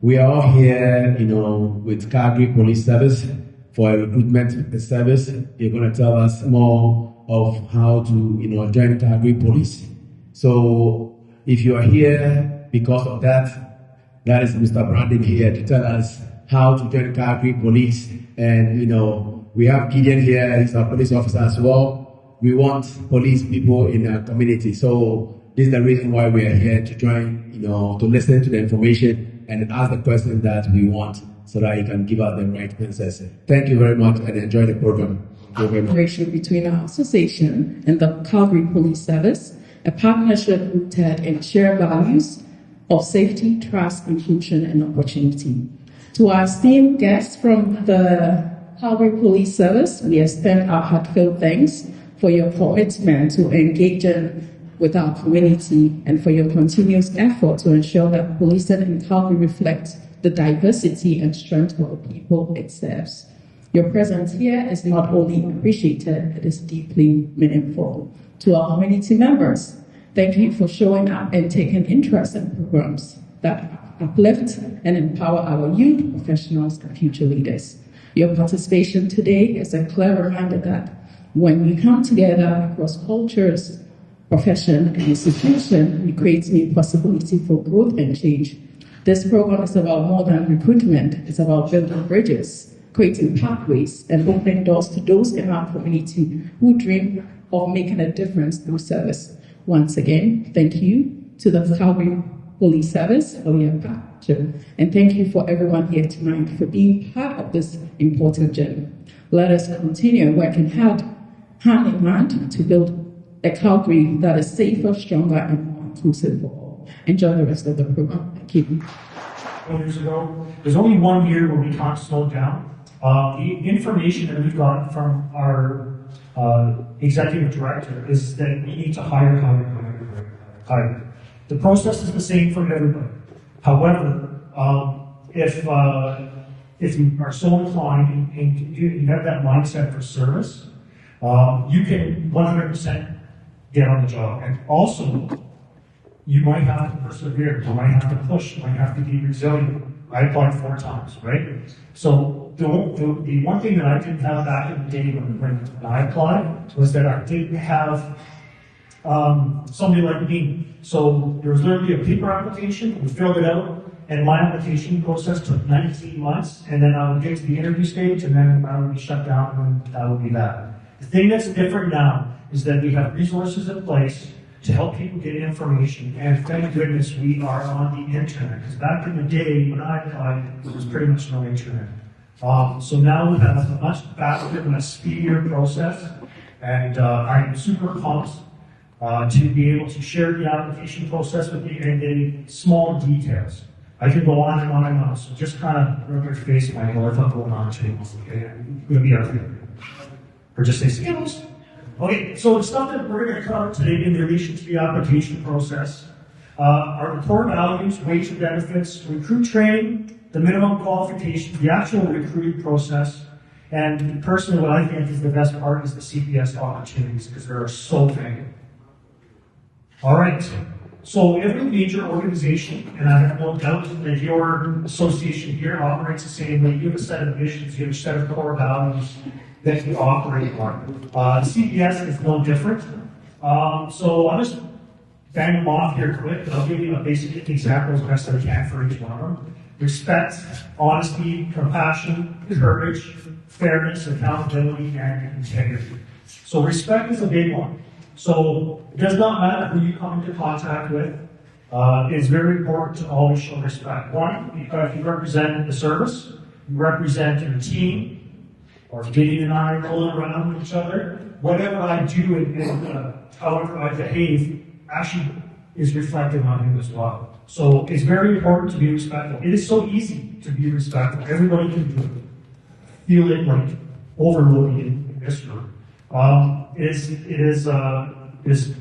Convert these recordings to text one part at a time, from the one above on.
We are all here, with Calgary Police Service for a recruitment service. You're going to tell us more of how to, join Calgary Police. So if you are here because of that is Mr. Brandon here to tell us how to join Calgary Police. And, we have Gideon here, he's our police officer as well. We want police people in our community. So this is the reason why we are here to join, to listen to the information and ask the questions that we want so that you can give us the right answers. Thank you very much and enjoy the program. Collaboration between our association and the Calgary Police Service, a partnership rooted in shared values of safety, trust, inclusion, and opportunity. To our esteemed guests from the Calgary Police Service, we extend our heartfelt thanks for your commitment to engaging with our community and for your continuous effort to ensure that policing in Calgary reflects the diversity and strength of the people it serves. Your presence here is not only appreciated, it is deeply meaningful. To our community members, thank you for showing up and taking interest in programs that uplift and empower our youth professionals and future leaders. Your participation today is a clear reminder that when we come together across cultures, profession, and institution, we create new possibility for growth and change. This program is about more than recruitment. It's about building bridges, creating pathways, and opening doors to those in our community who dream of making a difference through service. Once again, thank you to the Calgary Police Service for your partnership, and thank you for everyone here tonight for being part of this important journey. Let us continue working hand in hand to build a Calgary that is safer, stronger, and more inclusive for all. Enjoy the rest of the program. Thank you. Years ago, there's only 1 year where we can't slow down. The information that we got from our executive director is that we need to hire. The process is the same for everybody. However, if you are so inclined and you have that mindset for service, you can 100% get on the job. And also, you might have to persevere, you might have to push, you might have to be resilient. I applied 4 times, right? So the one thing that I didn't have back in the day when I applied was that I didn't have somebody like me. So there was literally a paper application, we filled it out, and my application process took 19 months, and then I would get to the interview stage, and then I would be shut down, and that would be that. The thing that's different now is that we have resources in place to help people get information, and thank goodness we are on the internet, because back in the day when I applied, there was pretty much no internet. So now we have a much faster and a speedier process, and I'm super pumped to be able to share the application process with you and the small details. I could go on and on and on, so just kind of rub your face in my head if I'm going on to okay? We'll be out here. Or just say skills. Okay, so the stuff that we're going to cover today in relation to the application process are the core values, wage and benefits, recruit training, the minimum qualifications, the actual recruiting process, and personally what I think is the best part is the CPS opportunities, because there are so many. All right, so every major organization, and I have no doubt that your association here operates the same way. You have a set of visions, you have a set of core values that you operate on. CPS is no different. So I'll just bang them off here quick, but I'll give you a basic example as best I can for each one of them. Respect, honesty, compassion, courage, fairness, accountability, and integrity. So respect is a big one. So it does not matter who you come into contact with. It's very important to always show respect. One, because you represent the service, you represent your team, or if Gideon and I are rolling around with each other, whatever I do and however I behave actually is reflected on him as well. So it's very important to be respectful. It is so easy to be respectful. Everybody can do it. Feel it like overloading in this room. It is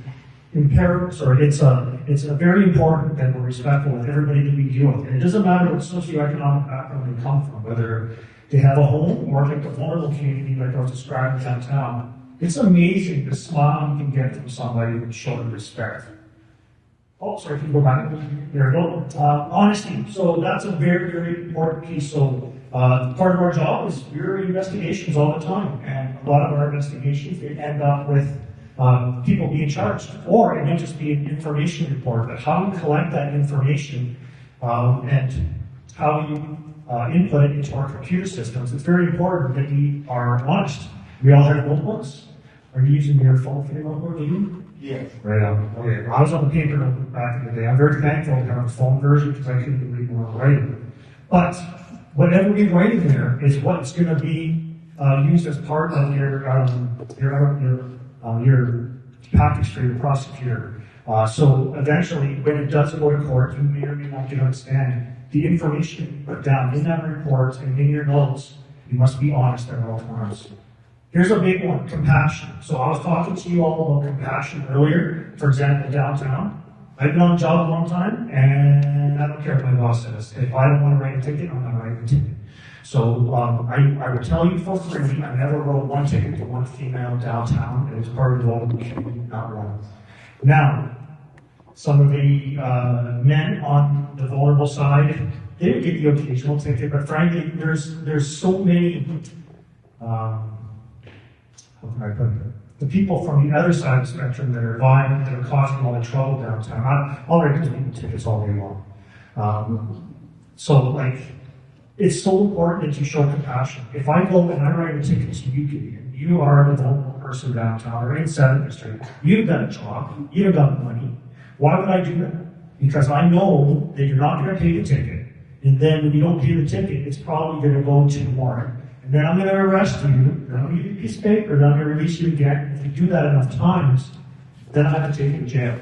imperative. Sorry, it's very important that we're respectful with everybody that we deal with. And it doesn't matter what socioeconomic background they come from, whether they have a home or like the vulnerable community like I was describing downtown. It's amazing the smile you can get from somebody with showing respect. Oh, sorry, can you go back? There we go. Honesty. So that's a very, very important piece. So part of our job is we're investigations all the time, and a lot of our investigations they end up with people being charged, or it may just be an information report. But how you collect that information and how you input it into our computer systems, it's very important that we are honest. We all have notebooks. Are you using your phone for your notebook? Yes. Right on. Okay. I was on the paper notebook back in the day. I'm very thankful to have a phone version because I couldn't read what I'm writing. But whatever we write in there is what's going to be used as part of your package for your prosecutor. So eventually, when it does go to court, you may or may not get understand the information you put down in that report and in your notes. You must be honest at all times. Here's a big one, compassion. So I was talking to you all about compassion earlier. For example, downtown. I've been on the job a long time, and I don't care what my boss says. If I don't want to write a ticket, I'm not writing a ticket. So I will tell you for free, I never wrote one ticket to one female downtown. It was part of the whole community, not one. Now, some of the men on the vulnerable side, they would get the occasional ticket, but frankly, there's so many. How can I put it? The people from the other side of the spectrum that are violent, that are causing all the trouble downtown. I'll write tickets all day long. It's so important that you show compassion. If I go and I write a ticket to you, Gideon, you are the vulnerable person downtown or in 7th District, you've got a job, you've got money. Why would I do that? Because I know that you're not going to pay the ticket, and then when you don't pay the ticket, it's probably going to go to warrant. And then I'm going to arrest you, then I'm going to give you a piece of paper, then I'm going to release you again. If you do that enough times, then I have to take you to jail.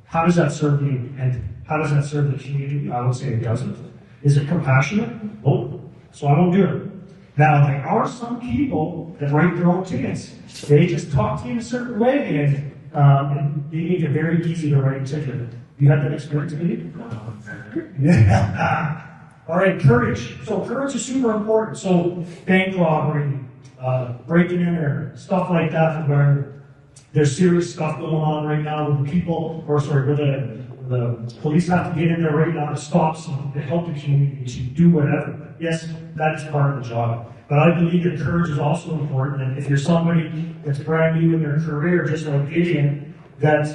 How does that serve you? And how does that serve the community? I would say it doesn't. Is it compassionate? No. So I won't do it. Now, there are some people that write their own tickets. They just talk to you in a certain way, and they make it very easy to write a ticket. You had that experience, maybe? Yeah. All right, courage. So courage is super important. So bank robbery, breaking in there, stuff like that, where there's serious stuff going on right now with the people, where the police have to get in there right now to stop some, to help the community, to do whatever. Yes, that is part of the job. But I believe that courage is also important. And if you're somebody that's brand new in their career, just like Gideon, that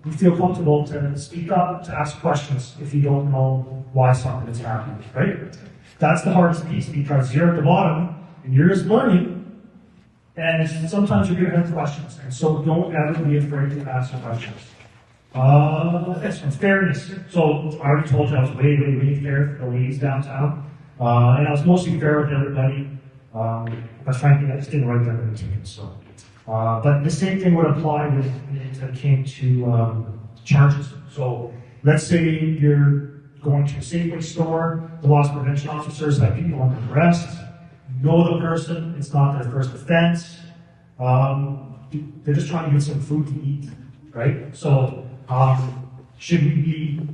you feel comfortable to speak up, to ask questions if you don't know why something is happening, right? That's the hardest piece, because you're at the bottom and you're just learning, and sometimes you're going to have questions. And so don't ever be afraid to ask questions. This one's fairness. So I already told you I was way fair for the ladies downtown. And I was mostly fair with everybody. But frankly, I just didn't write that many tickets. So. But the same thing would apply when it came to charges. So let's say you're going to a Safeway store, the loss prevention officers have people under arrest, you know the person, it's not their first offense, they're just trying to get some food to eat, right? So should we be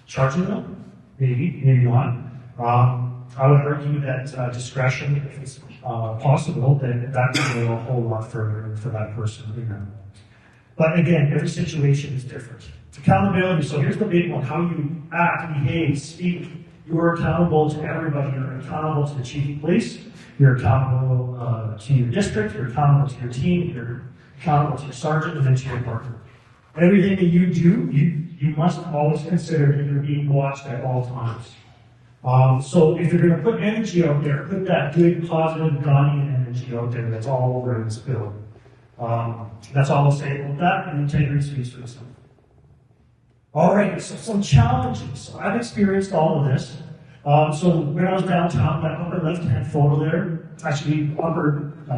charging them? Maybe not. I would argue that discretion, if it's possible, then that can go a whole lot further for that person. You know. But again, every situation is different. It's accountability. So here's the big one: how you act, behave, speak. You are accountable to everybody. You're accountable to the chief of police. You're accountable to your district. You're accountable to your team. You're accountable to your sergeant, and then to your partner. Everything that you do, you must always consider that you're being watched at all times. So if you're going to put energy out there, put that good, positive, Gandhian energy out there that's all over in this building. That's all I'll say about that, and integrity speaks for itself. All right, so some challenges. So I've experienced all of this. So when I was downtown, that upper left-hand photo there, actually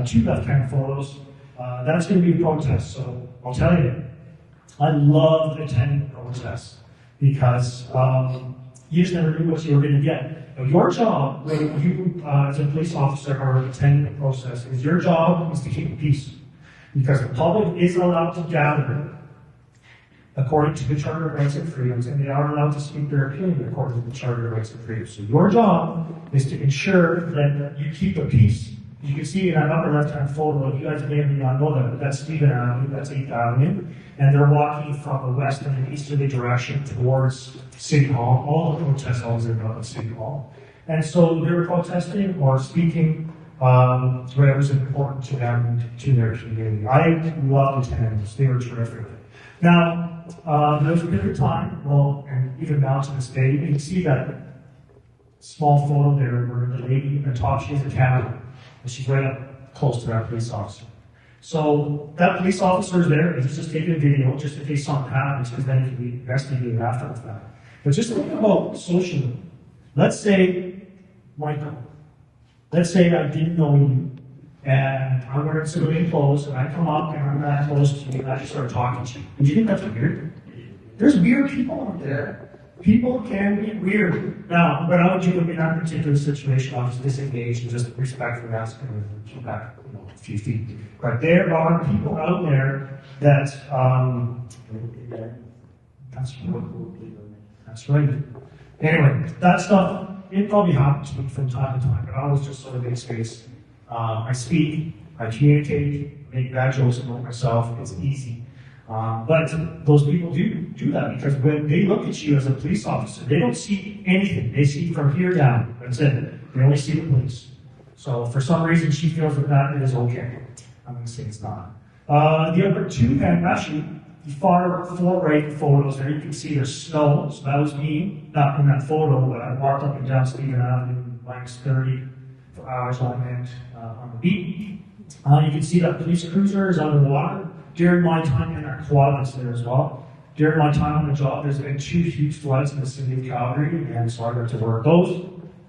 two left-hand photos, that's going to be a protest. So I'll tell you, I love attending protests because you just never knew what you were going to get. Now, your job, when you, as a police officer, are attending the process, is your job is to keep the peace. Because the public is allowed to gather according to the Charter of Rights and Freedoms, and they are allowed to speak their opinion according to the Charter of Rights and Freedoms. So your job is to ensure that you keep the peace You can see in that upper left-hand photo, you guys may or may not know that, but that's Stephen Avenue, that's 8th Avenue, and they're walking from the west and easterly direction towards City Hall. All the protests always end up at City Hall. And so they were protesting or speaking whatever's important to them, to their community. I love the tenants, they were terrific. Now, there was a bit of time, well, and even now to this day, you can see that small photo there where the lady at the top, she has a camera, and she's right up close to that police officer. So that police officer is there, he's just taking a video just in case something happens, because then he can be investigated after the fact. But just think about socially. Let's say, Michael, let's say I didn't know you, and I'm wearing civilian clothes, and I come up and I'm that close to you, and I just start talking to you. And do you think that's weird? There's weird people out there. People can be weird. Now, what I would do in that particular situation, I was disengaged and just respectfully ask them to keep back, a few feet. But there are people out there that, that's right. Anyway, that stuff, it probably happens to me from time to time, but I was just sort of in space. I speak, I communicate, make bad jokes about myself, it's easy. But those people do that because when they look at you as a police officer, they don't see anything. They see from here down. That's it. They only see the police. So for some reason, she feels that is okay. I'm going to say it's not. The other two, and actually, the far right photos there, you can see there's snow. So that was me, not in that photo, but I walked up and down Stephen Avenue, -30 for hours on end on the beat. You can see that police cruiser is underwater. During my time in our quad that's there as well. During my time on the job, there's been 2 huge floods in the city of Calgary, and so I got to work those.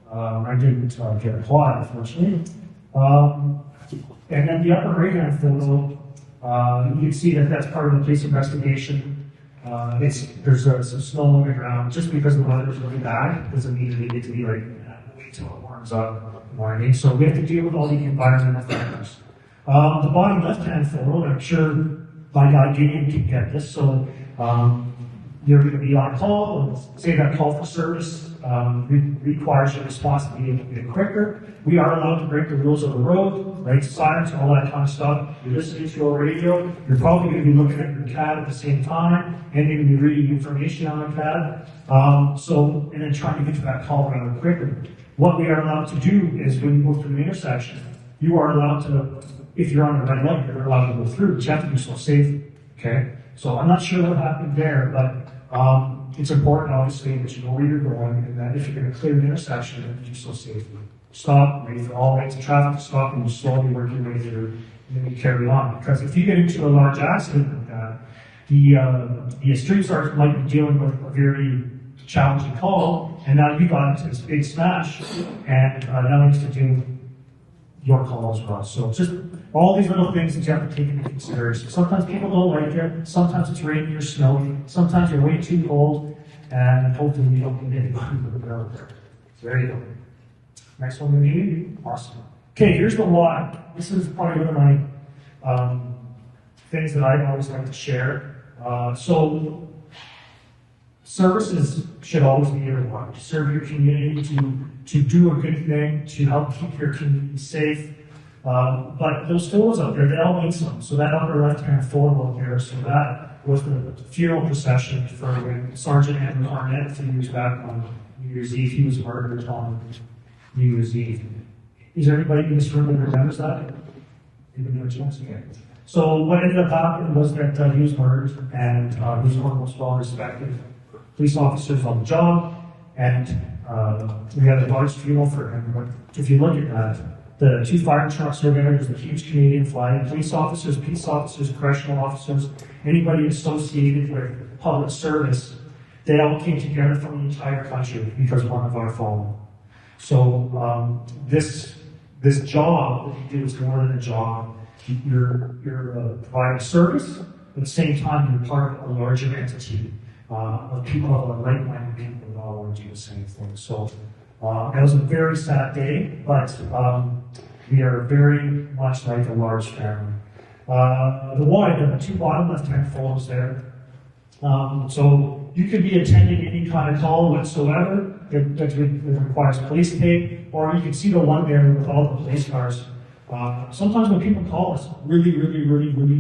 I didn't get a quad, unfortunately. And then the upper right-hand photo, you can see that that's part of the police investigation. There's some snow on the ground. Just because the weather's really bad doesn't mean we need to be like, wait till it warms up. You know what I mean? So we have to deal with all the environmental factors. The bottom left-hand photo, I'm sure my guy Gideon can get this. So you're going to be on call, and say that call for service requires your response to be a bit quicker. We are allowed to break the rules of the road, right? Sirens, all that kind of stuff. You're listening to your radio. You're probably going to be looking at your CAD at the same time, and you're going to be reading information on the CAD. And then trying to get to that call rather quicker. What we are allowed to do is when you go through an intersection, you are allowed to, if you're on the red light, you're allowed to go through, but you have to do so safely, okay? So I'm not sure what happened there, but it's important, obviously, that you know where you're going, and that if you're going to clear an intersection, that you do so safely. Stop, wait for all lanes of traffic to stop, and you slowly work your way through, and then you carry on. Because if you get into a large accident like that, the street sergeant might be dealing with a very challenging call, and now you got into this big smash, and now needs to do your call as well. So just all these little things that you have to take into consideration. Sometimes people don't like it. Sometimes it's raining or snowing. Sometimes you're way too cold, and hopefully you don't get anybody to go out there. So there you go. Next one we need. Awesome. Okay, here's the why. This is probably one of my things that I always like to share. So services should always be your why. To serve your community, to do a good thing, to help keep your community safe. But those photos out there, they all mean something. So that upper left-hand photo up there, so that was the funeral procession for when Sergeant Andrew Arnett, a few years back on New Year's Eve, he was murdered on New Year's Eve. Is there anybody in this room that remembers that? Anybody have a chance? Okay. So what ended up happening was that he was murdered, and he was one of the most well-respected police officers on the job, and we had a large funeral for him. But if you look at that, the 2 fire trucks are there, there's a huge Canadian flag, police officers, peace officers, correctional officers, anybody associated with public service, they all came together from the entire country because one of our fallen. So this job that you do is more than a job. You're providing service, but at the same time you're part of a larger entity of people of a like-minded people that all want to do the same thing. So it was a very sad day, but we are very much like a large family. The why, the 2 bottom left-hand photos there. So you could be attending any kind of call whatsoever that requires police tape, or you can see the one there with all the police cars. Sometimes when people call us, really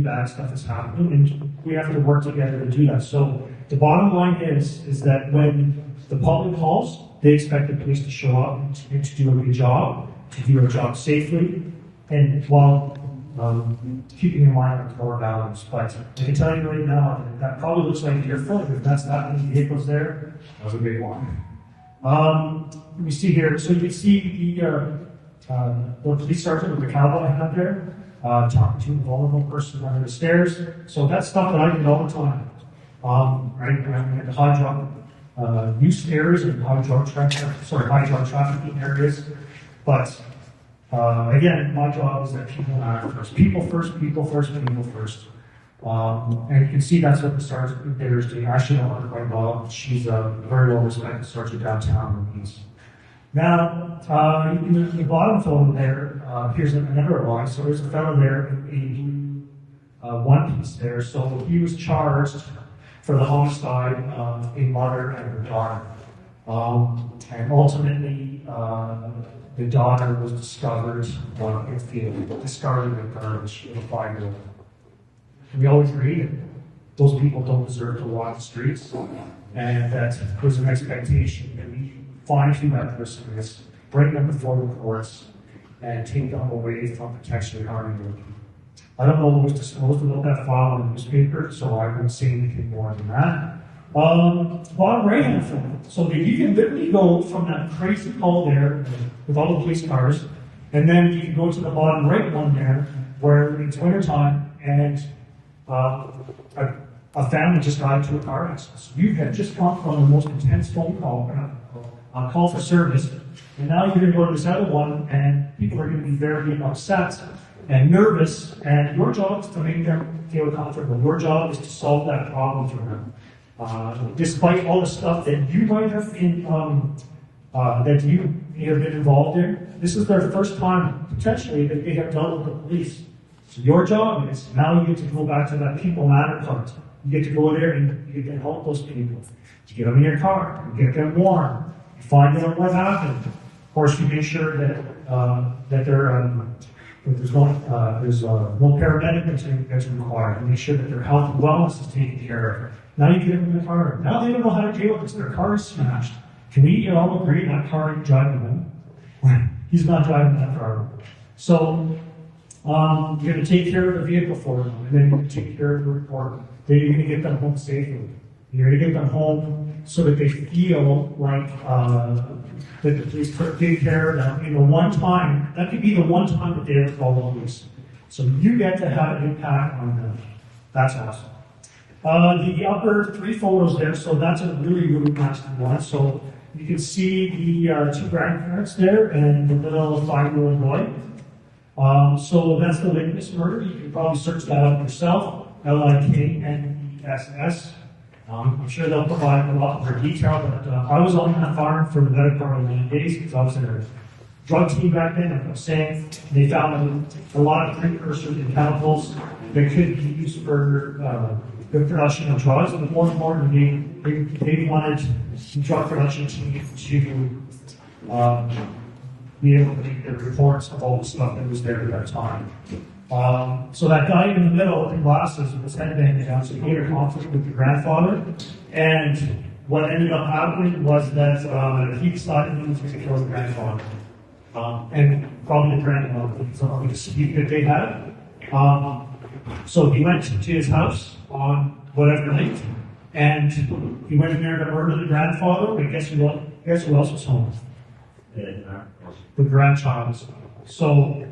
bad stuff is happening, and we have to work together to do that. So the bottom line is that when the public calls, they expect the police to show up and to do a good job, to do our job safely, and while keeping in mind our core values. But I can tell you right now, that probably looks like a deerfoot. If that's that many vehicles there, that was a big one. Let me see here. So you can see the police sergeant with the cowboy hat there, talking to a vulnerable person under the stairs. So that's stuff that I do all the time. Right, I'm in the high drug use areas and high drug trafficking areas. But again, my job is that people matter first. People first, people first, people first. And you can see that's what the sergeant there is doing. Actually, I know her quite well. She's a very well respected sergeant downtown in the East. Now, in the bottom photo there, here's another line. So there's a fellow there in one piece there. So he was charged for the homicide of a mother and her daughter. And ultimately, the daughter was discovered in the field, discarded in garbage with a 5-year-old. And we always agree that those people don't deserve to walk the streets, and that there's an expectation that we find who that person is, bring them before the courts, and take them away from potentially harming them. I don't know what was disclosed about that file in the newspaper, so I won't say anything more than that. Bottom right hand film. So you can literally go from that crazy call there with all the police cars, and then you can go to the bottom right one there, where it's wintertime, and a family just got into a car accident. So you had just gone from the most intense phone call, on call for service, and now you're going to go to this other one, and people are going to be very upset and nervous, and your job is to make them feel comfortable. Your job is to solve that problem for them. Despite all the stuff that you might have been, that you may have been involved in, this is their first time, potentially, that they have dealt with the police. So your job is, now you get to go back to that people matter part. You get to go there and you can help those people. You get them in your car, you get them warm, you find out what happened. Of course, you make sure that there's no paramedic that's required. You make sure that their health and wellness is taken care of. Now you get them in the car. Now they don't know how to deal with this. Their car is smashed. Can we all agree that car ain't driving him? He's not driving that car. So you're going to take care of the vehicle for them, and then you're going to take care of the report. Then you're going to get them home safely. You're going to get them home so that they feel like that the police take care of them in the one time. That could be the one time that they ever call the police. So you get to have an impact on them. That's awesome. The upper 3 photos there, so that's a really nice one. So you can see the 2 grandparents there and the little 5-year-old boy. So that's the Lickness murder. You can probably search that up yourself. Lickness. I'm sure they'll provide a lot more detail, but I was on that farm for the better part of 9 days because I was in a drug team back then. Like I was saying, they found a lot of precursors and chemicals that could be used for the production of drugs, but more importantly, they wanted drug production team to be able to make the reports of all the stuff that was there at that time. So that guy in the middle with the glasses with his head banged down, so he had a conflict with the grandfather, and what ended up happening was that he decided he was going to kill the grandfather, and probably the grandmother, because of the dispute that they had. So he went to his house on whatever night, and he went in there to murder the grandfather, but guess who else was home? The grandchild was home. So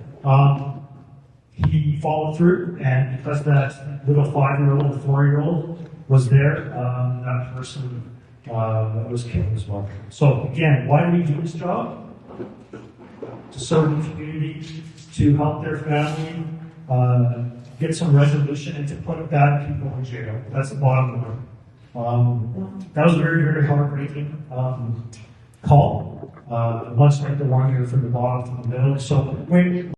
he followed through, and because that little 5-year-old and 4-year-old was there, that person was killed as well. So again, why do we do this job? To serve the community, to help their family, get some resolution, and to put bad people in jail. That's the bottom line. That was a very heartbreaking call. Much like the one here from the bottom to the middle. So when